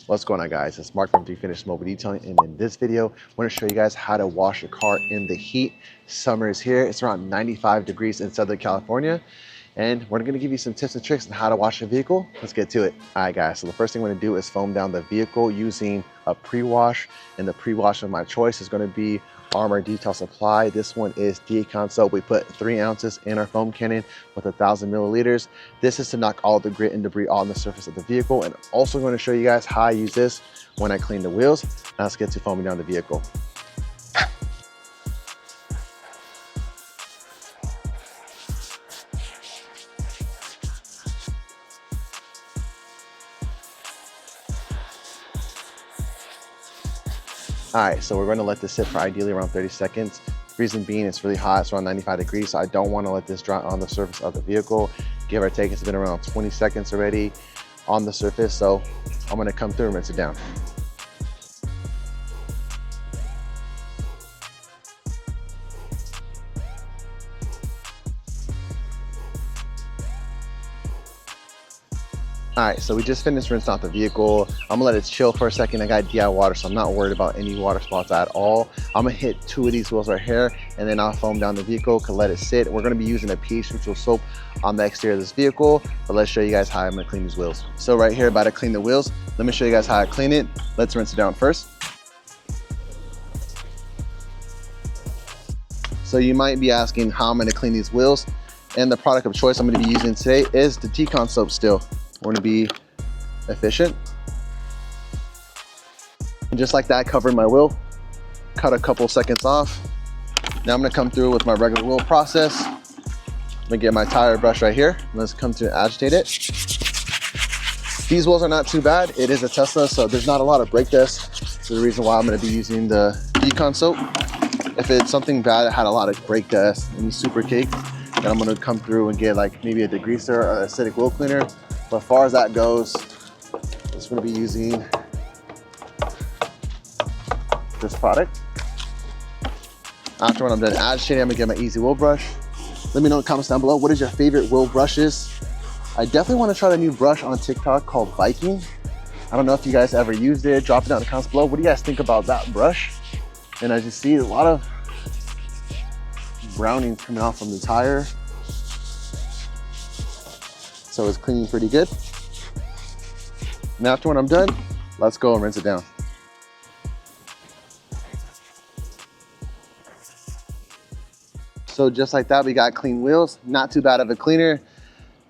What's going on, guys? It's Mark from Finished Mobile Detailing, and in this video I want to show you guys how to wash your car in the heat. Summer is here. It's around 95 degrees in Southern California, and we're going to give you some tips and tricks on how to wash your vehicle. Let's get to it. All right, guys, so the first thing we're going to do is foam down the vehicle using a pre-wash, and the pre-wash of my choice is going to be Armor Detail Supply. This one is Decon soap. We put 3 ounces in our foam cannon with 1,000 milliliters. This is to knock all the grit and debris on the surface of the vehicle, and also going to show you guys how I use this when I clean the wheels. Now let's get to foaming down the vehicle. All right, so we're going to let this sit for ideally around 30 seconds. Reason being, it's really hot, it's around 95 degrees, so I don't want to let this dry on the surface of the vehicle. Give or take, it's been around 20 seconds already on the surface, so I'm going to come through and rinse it down. All right, so we just finished rinsing out the vehicle. I'm gonna let it chill for a second. I got DI water, so I'm not worried about any water spots at all. I'm gonna hit 2 of these wheels right here, and then I'll foam down the vehicle, can let it sit. We're gonna be using a pH neutral soap on the exterior of this vehicle, but let's show you guys how I'm gonna clean these wheels. So right here, about to clean the wheels. Let me show you guys how I clean it. Let's rinse it down first. So you might be asking how I'm gonna clean these wheels, and the product of choice I'm gonna be using today is the Decon soap still. We're gonna be efficient. And just like that, covering my wheel, cut a couple seconds off. Now I'm gonna come through with my regular wheel process. I'm gonna get my tire brush right here. Let's come to agitate it. These wheels are not too bad. It is a Tesla, so there's not a lot of brake dust. So the reason why I'm gonna be using the Decon soap. If it's something bad that had a lot of brake dust and super caked, then I'm gonna come through and get like maybe a degreaser or acidic wheel cleaner. But as far as that goes, I'm just gonna be using this product. After when I'm done agitating, I'm gonna get my easy wheel brush. Let me know in the comments down below, what is your favorite wheel brushes? I definitely wanna try the new brush on TikTok called Viking. I don't know if you guys ever used it. Drop it down in the comments below. What do you guys think about that brush? And as you see, a lot of browning coming off from the tire. So it's cleaning pretty good. And after when I'm done, let's go and rinse it down. So just like that, we got clean wheels. Not too bad of a cleaner.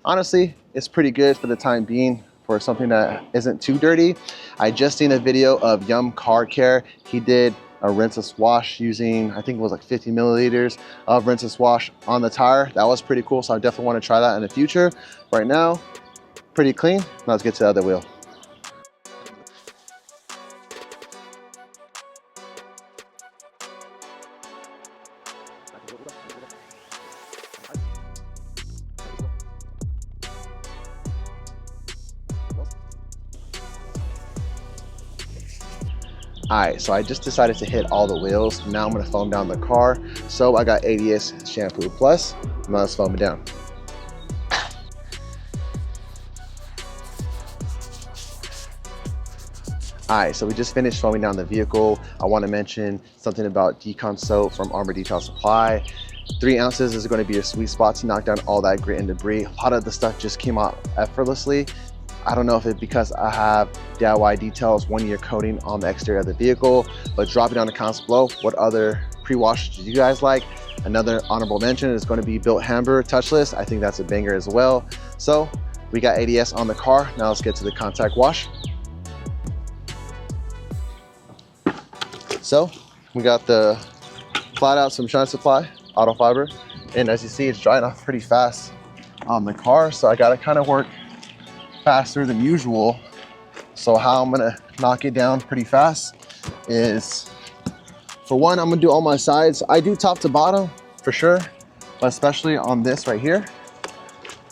Honestly, it's pretty good for the time being for something that isn't too dirty. I just seen a video of Yum Car Care. He did a rinseless wash using, I think it was like 50 milliliters of rinseless wash on the tire. That was pretty cool, so I definitely want to try that in the future. Right now, pretty clean. Now let's get to the other wheel. All right, so I just decided to hit all the wheels. Now I'm gonna foam down the car. So I got ADS Shampoo Plus. Now let's foam it down. All right, so we just finished foaming down the vehicle. I wanna mention something about Decon soap from Armor Detail Supply. 3 ounces is gonna be a sweet spot to knock down all that grit and debris. A lot of the stuff just came out effortlessly. I don't know if it's because I have DIY details 1-year coating on the exterior of the vehicle, but drop it down in the comments below. What other pre-washes do you guys like? Another honorable mention is going to be Built Hamburger Touchless. I think that's a banger as well. So we got ADS on the car. Now let's get to the contact wash. So we got the Flat Out Sunshine Supply Auto Fiber, and as you see, it's drying off pretty fast on the car, so I got to kind of work faster than usual. So how I'm gonna knock it down pretty fast is, for one, I'm gonna do all my sides. I do top to bottom for sure, but especially on this right here.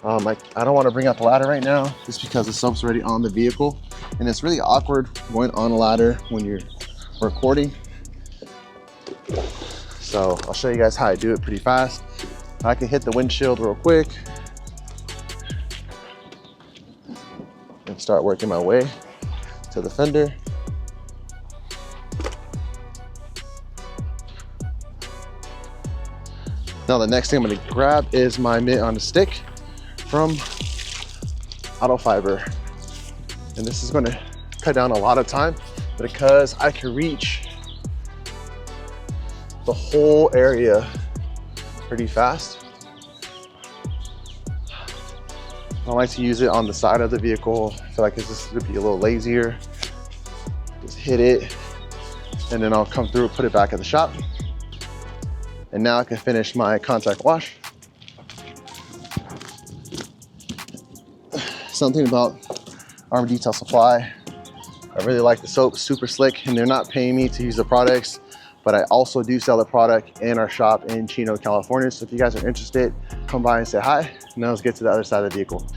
I don't want to bring out the ladder right now just because the soap's already on the vehicle, and it's really awkward going on a ladder when you're recording. So I'll show you guys how I do it pretty fast. I can hit the windshield real quick and start working my way. to the fender. Now the next thing I'm gonna grab is my mitt on the stick from Auto Fiber. And this is gonna cut down a lot of time because I can reach the whole area pretty fast. I like to use it on the side of the vehicle. I feel like it's just gonna be a little lazier. Just hit it, and then I'll come through, put it back at the shop. And now I can finish my contact wash. Something about Armor Detail Supply. I really like the soap, super slick, and they're not paying me to use the products, but I also do sell the product in our shop in Chino, California. So if you guys are interested, come by and say hi. Now let's get to the other side of the vehicle.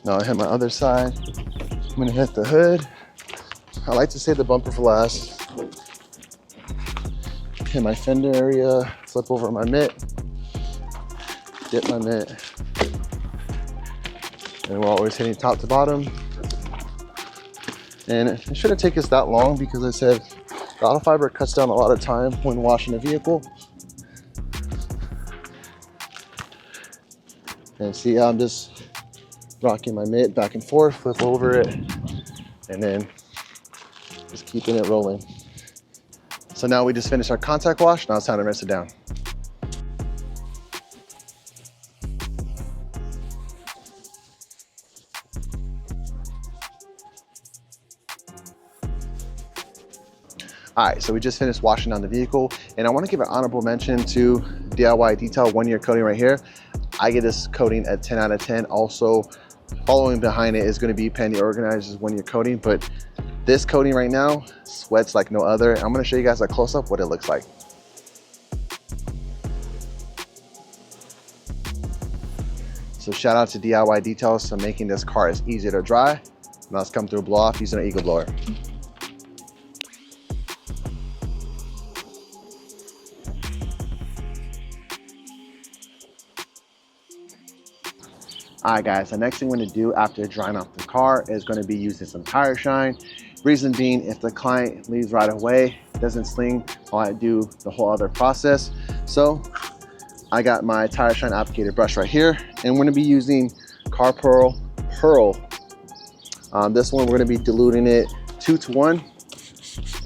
Now I hit my other side. I'm gonna hit the hood. I like to save the bumper for last. Hit my fender area, flip over my mitt, dip my mitt. And we're always hitting top to bottom. And it shouldn't take us that long because I said the Auto Fiber cuts down a lot of time when washing a vehicle. And see how I'm just rocking my mitt back and forth, flip over it, and then just keeping it rolling. So now we just finished our contact wash. Now it's time to rinse it down. All right, so we just finished washing down the vehicle, and I want to give an honorable mention to DIY Detail 1 year coating right here. I get this coating at 10 out of 10. Also, following behind it is going to be Pandy Organizer's 1 year coating, but this coating right now sweats like no other. I'm going to show you guys a close-up what it looks like. So shout out to DIY Details for making this car as easy to dry. Now let's come through blow off using an Eagle blower. All right guys, the next thing we're gonna do after drying off the car is gonna be using some tire shine. Reason being, if the client leaves right away, doesn't sling while I do the whole other process. So I got my tire shine applicator brush right here, and we're gonna be using Car Pearl. This one, we're gonna be diluting it 2 to 1.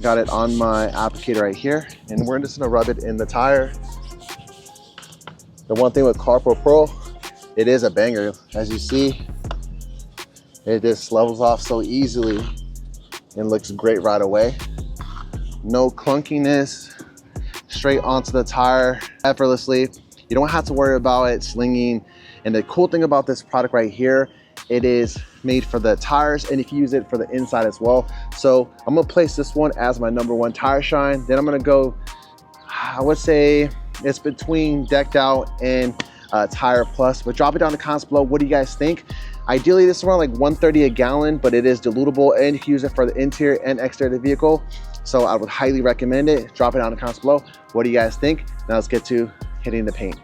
Got it on my applicator right here, and we're just gonna rub it in the tire. The one thing with Car Pearl, it is a banger. As you see, it just levels off so easily and looks great right away. No clunkiness, straight onto the tire effortlessly. You don't have to worry about it slinging. And the cool thing about this product right here, it is made for the tires, and you can use it for the inside as well. So I'm gonna place this one as my #1 tire shine. Then I'm gonna go, I would say it's between Decked Out and Tire Plus, but drop it down in the comments below. What do you guys think? Ideally, this is around like 130 a gallon, but it is dilutable, and you can use it for the interior and exterior of the vehicle. So I would highly recommend it. Drop it down in the comments below. What do you guys think? Now let's get to hitting the paint.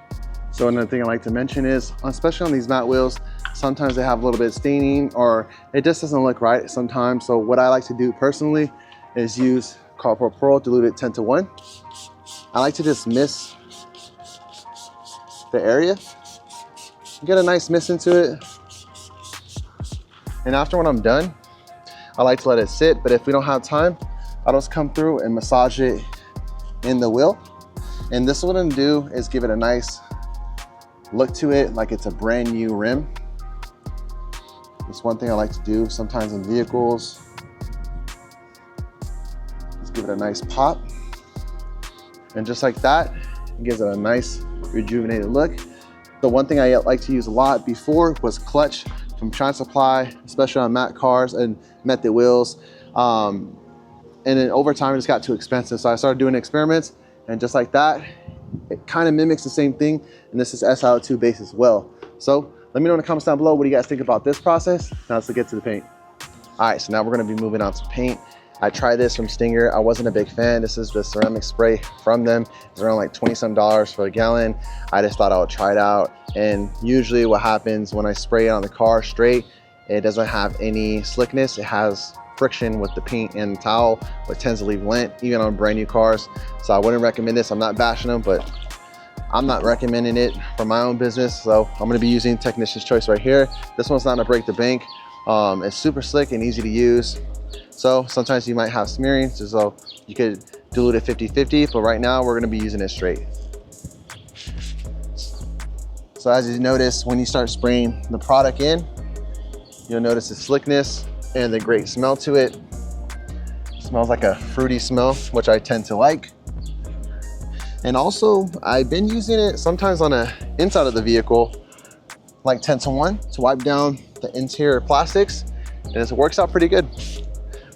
So another thing I like to mention is, especially on these matte wheels, sometimes they have a little bit of staining or it just doesn't look right sometimes. So what I like to do personally is use Car Pearl, dilute it 10 to 1. I like to just mist the area, get a nice mist into it, and after when I'm done, I like to let it sit. But if we don't have time, I'll just come through and massage it in the wheel. And this, what I'm gonna do is give it a nice look to it, like it's a brand new rim. That's one thing I like to do sometimes in vehicles. Just give it a nice pop, and just like that, it gives it a nice rejuvenated look. The one thing I like to use a lot before was clutch from Shine Supply, especially on matte cars and method wheels. And then over time, it just got too expensive. So I started doing experiments, and just like that, it kind of mimics the same thing. And this is SiO2 base as well. So let me know in the comments down below, what do you guys think about this process? Now let's get to the paint. All right, so now we're gonna be moving on to paint. I tried this from Stinger. I wasn't a big fan. This is the ceramic spray from them. It's around like $20 some for a gallon. I just thought I would try it out. And usually what happens when I spray it on the car straight, It doesn't have any slickness. It has friction with the paint and the towel, but tends to leave lint even on brand new cars. So I wouldn't recommend this. I'm not bashing them, but I'm not recommending it for my own business. So I'm going to be using Technician's Choice right here. This one's not a break the bank. It's super slick and easy to use. So sometimes you might have smearing, so you could dilute it 50-50, but right now we're going to be using it straight. So as you notice, when you start spraying the product in, you'll notice the slickness and the great smell to it. It smells like a fruity smell, which I tend to like. And also, I've been using it sometimes on the inside of the vehicle, like 10-to-1, to wipe down the interior plastics, and it works out pretty good.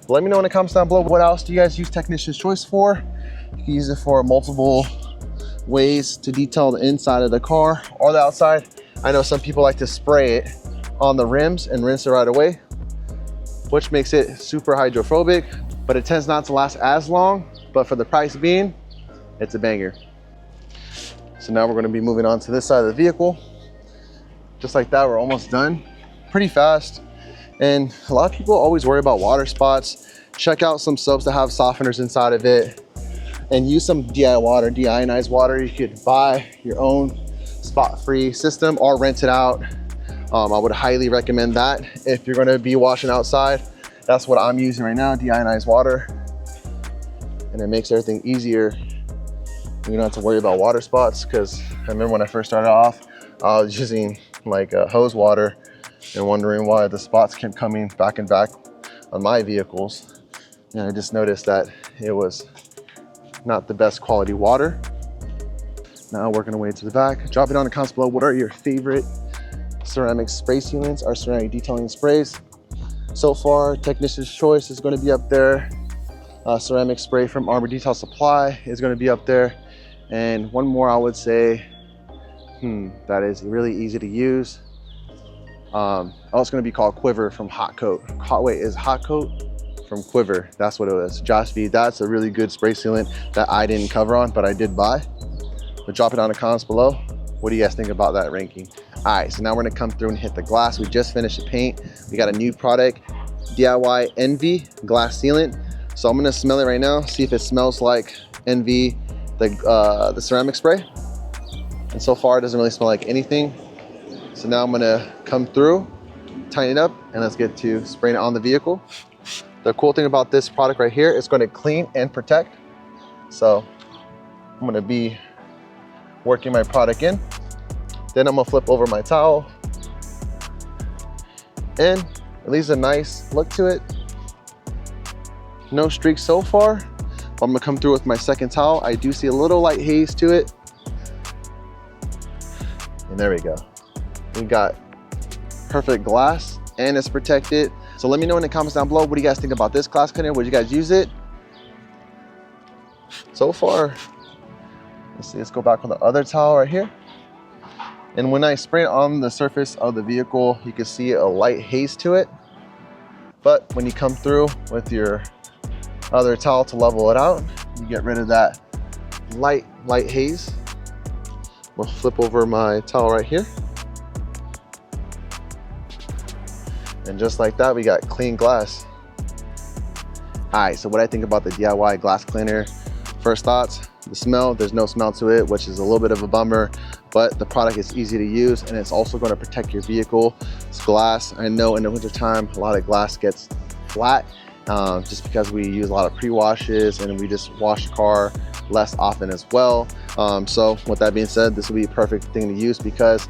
But let me know in the comments down below, what else do you guys use Technician's Choice for? You can use it for multiple ways to detail the inside of the car or the outside. I know some people like to spray it on the rims and rinse it right away, which makes it super hydrophobic, but it tends not to last as long. But for the price being, it's a banger. So now we're going to be moving on to this side of the vehicle. Just like that, we're almost done. Pretty fast. And a lot of people always worry about water spots. Check out some soaps that have softeners inside of it, and use some DI water, deionized water. You could buy your own spot-free system or rent it out. I would highly recommend that if you're going to be washing outside. That's what I'm using right now, deionized water, and it makes everything easier. You don't have to worry about water spots, because I remember when I first started off, I was using like hose water and wondering why the spots kept coming back and back on my vehicles. And I just noticed that it was not the best quality water. Now working our way to the back. Drop it down in the comments below. What are your favorite ceramic spray sealants or ceramic detailing sprays? So far, Technician's Choice is going to be up there. Ceramic spray from Armor Detail Supply is going to be up there. And one more I would say, that is really easy to use. It's going to be called Quiver from Hot Coat. Hot Coat from Quiver. That's what it was. Josh V. That's a really good spray sealant that I didn't cover on, but I did buy. But drop it down in the comments below. What do you guys think about that ranking? All right, so now we're gonna come through and hit the glass. We just finished the paint. We got a new product, DIY Envy glass sealant. So I'm gonna smell it right now, see if it smells like Envy, the ceramic spray. And so far, it doesn't really smell like anything. So now I'm gonna come through, tighten it up, and let's get to spraying it on the vehicle. The cool thing about this product right here, it's gonna clean and protect. So I'm gonna be working my product in. Then I'm gonna flip over my towel, and it leaves a nice look to it. No streaks so far. But I'm gonna come through with my second towel. I do see a little light haze to it. And there we go. We got perfect glass and it's protected. So let me know in the comments down below, what do you guys think about this glass cleaner? Would you guys use it? So far, let's see, let's go back on the other towel right here. And when I spray it on the surface of the vehicle, you can see a light haze to it. But when you come through with your other towel to level it out, you get rid of that light haze. We'll flip over my towel right here. And just like that, we got clean glass. All right, so what I think about the DIY glass cleaner. First thoughts, the smell, there's no smell to it, which is a little bit of a bummer, but the product is easy to use and it's also going to protect your vehicle. It's glass. I know in the winter time, a lot of glass gets flat just because we use a lot of pre-washes and we just wash the car less often as well. So with that being said, this will be a perfect thing to use because,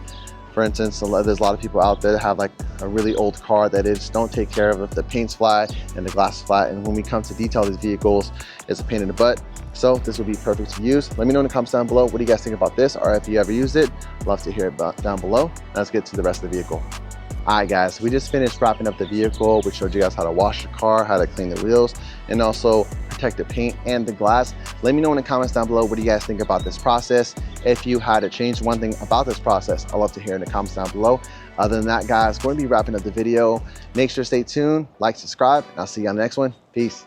for instance, there's a lot of people out there that have like a really old car that they just don't take care of if the paint's flat and the glass is flat. And when we come to detail these vehicles, it's a pain in the butt. So this will be perfect to use. Let me know in the comments down below, what do you guys think about this? Or if you ever used it, love to hear it down below. Let's get to the rest of the vehicle. All right, guys, we just finished wrapping up the vehicle. We showed you guys how to wash the car, how to clean the wheels, and also protect the paint and the glass. Let me know in the comments down below, what do you guys think about this process? If you had to change one thing about this process, I'd love to hear in the comments down below. Other than that, guys, going to be wrapping up the video. Make sure to stay tuned, like, subscribe, and I'll see you on the next one. Peace.